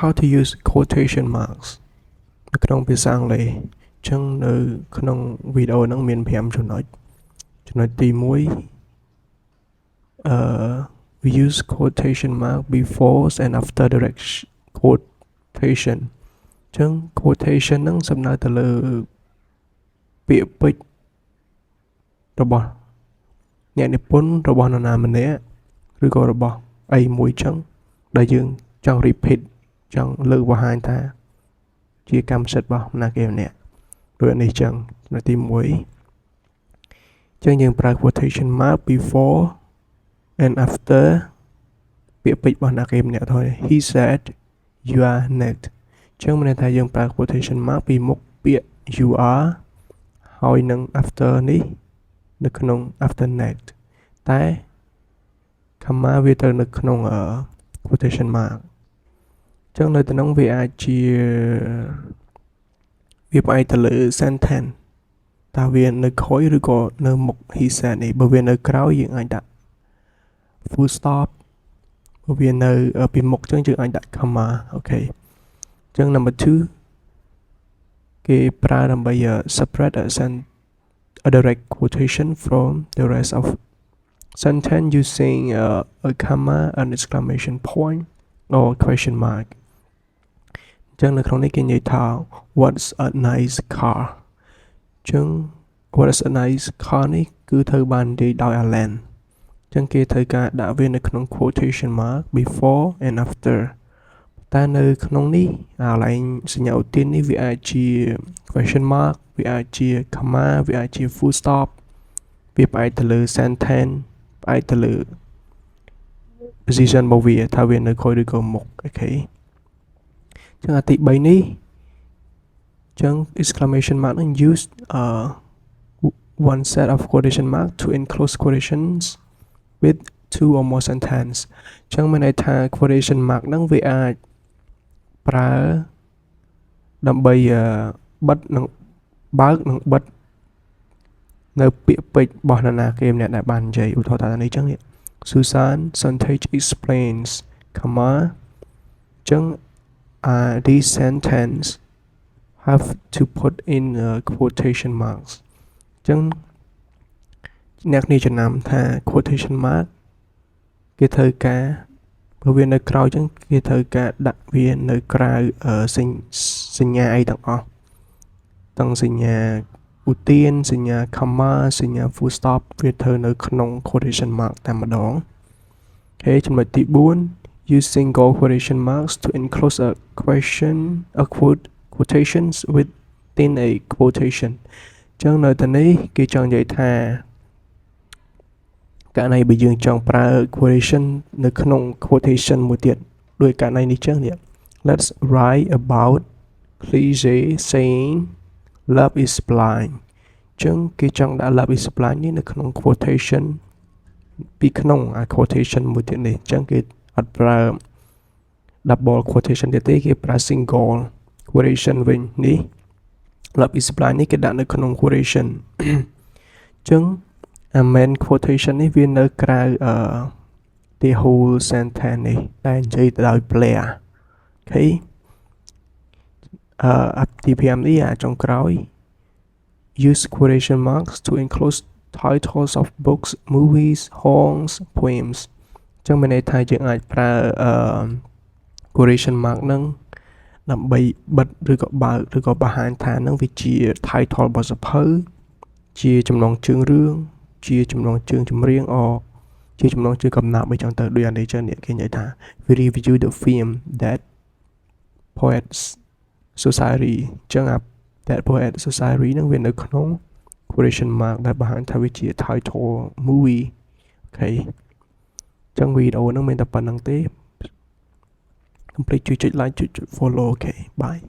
How to use quotation marks នៅក្នុងភាសាអង់គ្លេសអញ្ចឹងនៅក្នុងវីដេអូហ្នឹងមាន5ចំណុចទី1 we use quotation mark before and after direct quotation អញ្ចឹង quotation ហ្នឹងសំដៅទៅលើពាក្យពេចន៍របស់អ្នកនិពន្ធរបស់នរណាម្នាក់ឬក៏របស់អីមួយអញ្ចឹងដែលយើងចង់ repeat ចង់លើកបង្ហាញថាជាកម្មសិទ្ធិរបស់ណាគេម្នាក់ដូចនេះចឹងនៅទី1ចឹងយើងប្រើ quotation mark before and after ពាក្យពេចន៍របស់ណាគេម្នាក់thôi he said you are next ចឹងមានន័យថាយើងប្រើ quotation mark ពីមុខពាក្យ you are ហើយនឹង after នេះនៅក្នុង after next តែ comma វាទៅនៅក្នុង quotation mark ចឹងនៅក្នុងវាអាចជាវាផ្អែកទៅលើ sentence តើវានៅក្រោយឬក៏នៅមុខ he said នេះបើវានៅក្រោយយើងអាចដាក់ full stop បើវានៅពីមុខចឹងយើងអាចដាក់ comma អូខេចឹង number 2គេប្រើដើម្បី separate a direct quotation from the rest of sentence using a comma an exclamation point or question mark ចឹងនៅក្នុងនេះគេនិយាយថា what's a nice car ចឹង what is a nice car នេះគឺត្រូវបាននិយាយដោយ Alan ចឹងគេត្រូវការដាក់វានៅក្នុង quotation mark before and after តែនៅក្នុងនេះកន្លែងសញ្ញាឧទាននេះវាអាចជា question mark វាអាចជា comma វាអាចជា full stop វាផ្អែកទៅលើ sentence ផ្អែកទៅលើ position របស់វាថាវានៅក្រោយឬក៏មុខអូខេចឹងអាទី3នេះចឹង exclamation mark នឹង use one set of quotation mark to enclose quotations with two or more sentence ចឹងមានន័យថា quotation mark នឹងវាអាចប្រើដើម្បីបិទនិងបើកនិងបិទនៅពាក្យពេចន៍របស់នរណាគេម្នាក់ដែលបាននិយាយឧទាហរណ៍ថានេះចឹង Susan Suntage explains comma ចឹងthese sentence have to put in quotation marks ចឹងអ្នកនេះចំណាំថា quotation mark គេត្រូវការបើវានៅក្រោយចឹងគេត្រូវការដាក់វានៅក្រៅសញ្ញាអីទាំងអស់ទាំងសញ្ញាឧទានសញ្ញា comma សញ្ញា full stop វាត្រូវនៅក្នុង quotation mark តែម្ដងអូខេចំណុចទី4 use single quotation marks to enclose a question a quotations within a quotation ចឹងនៅទីនេះគេចង់និយាយថាករណីបើយើងចង់ប្រើ quotation នៅក្នុង quotation មួយទៀតដោយករណីនេះចឹងនេះ let's write about cliche saying love is blind ចឹងគេចង់ដាក់ love is blind នេះនៅក្នុង quotation ពីក្នុងquotation មួយទៀតនេះចឹងគេអត់ប្រើ double quotation ទៀតទេគេប្រើ single quotation វិញនេះ love is blind នេះគេដាក់នៅក្នុង quotation ចឹងmain quotation នេះវានៅក្រៅthe whole sentence នេះដែលនិយាយទៅដោយ player អូខេទី5នេះចុងក្រោយ use quotation marks to enclose titles of books movies songs poems ចឹងមានន័យថាយើងអាចប្រើquotation mark ហ្នឹងដើម្បីបិទឬក៏បើកឬក៏បង្ហាញថាហ្នឹងវាជា title របស់សៀវភៅជាចំណងជើងរឿងជាចំណងជើងចម្រៀងជាចំណងជើងកំណាព្យអីចឹងទៅដូចអានេះចឹងនេះគេនិយាយថា we review the film that poets society ចឹងthat poet society នឹងវានៅក្នុង quotation mark ដែលបង្ហាញថាវាជា title movie អូខេចឹងវីដេអូហ្នឹងមានតែប៉ុណ្្នឹងទេកុំភ្លេចជួយចុច like ចុច follow អូខេ bye